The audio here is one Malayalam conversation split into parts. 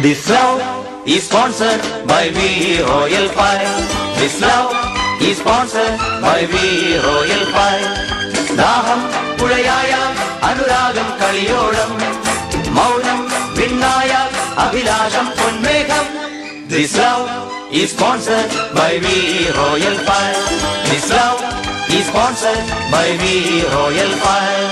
This love is sponsored by V Royal Fire. This love is sponsored by V Royal Fire. ദാഹം പുഴയായ അനുരാഗം കളിയോളം മൗനം വിണ്ണായ അഭിലാഷം പൊന്മേഘം. This love is sponsored by V Royal Fire. This love is sponsored by V Royal Fire.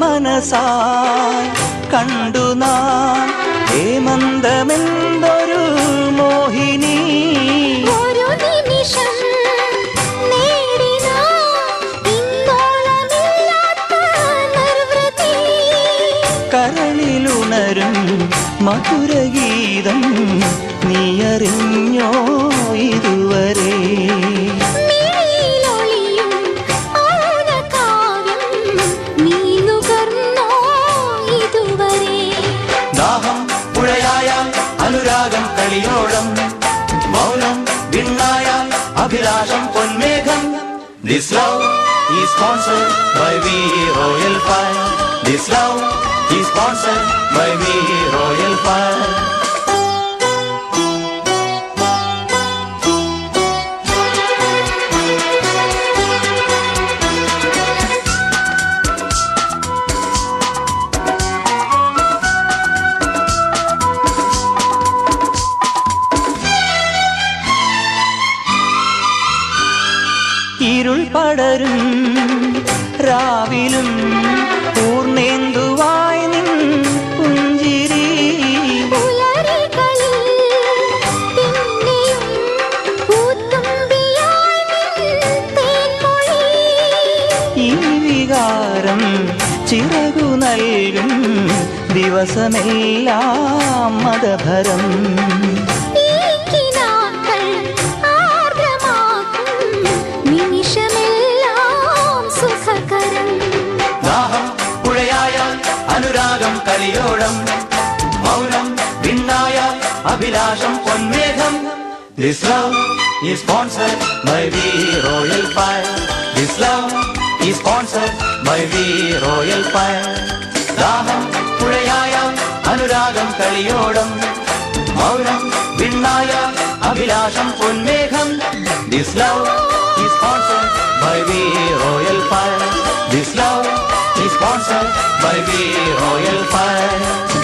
മനസായി കണ്ടു നാം ഹേമന്തമെന്തൊരു മോഹിനി. ഒരു നിമിഷം കരളിലുണരും മധുരഗീതം നീയറിഞ്ഞോ ഇതുവരെ? അനുരാഗം കളിയോളം മൗനം വിണ്ണായ അഭിലാഷം പൊന്മേഘം. This love is sponsored by V Royal Fire. This love is sponsored by V Royal Fire. ഇരുൾ പടരും രാവിലും പൂർണ്ണേന്ദുവായി നിൻ പുഞ്ചിരി. ഈ വികാരം ചിറകു നൽകും ദിവസമെല്ലാം മദഭരം. അനുരാഗം കളിയോളം മൗനം വിണ്ണായ അഭിലാഷം പൊന്മേഘം. This love is sponsored by V Royal Fire. This love is sponsored by V Royal Fire. ദാഹം പുഴയായ അനുരാഗം കളിയോളം മൗനം വിണ്ണായ അഭിലാഷം പൊന്മേഘം. This love is sponsored by V Royal Fire. This love is sponsored by V Royal Fire.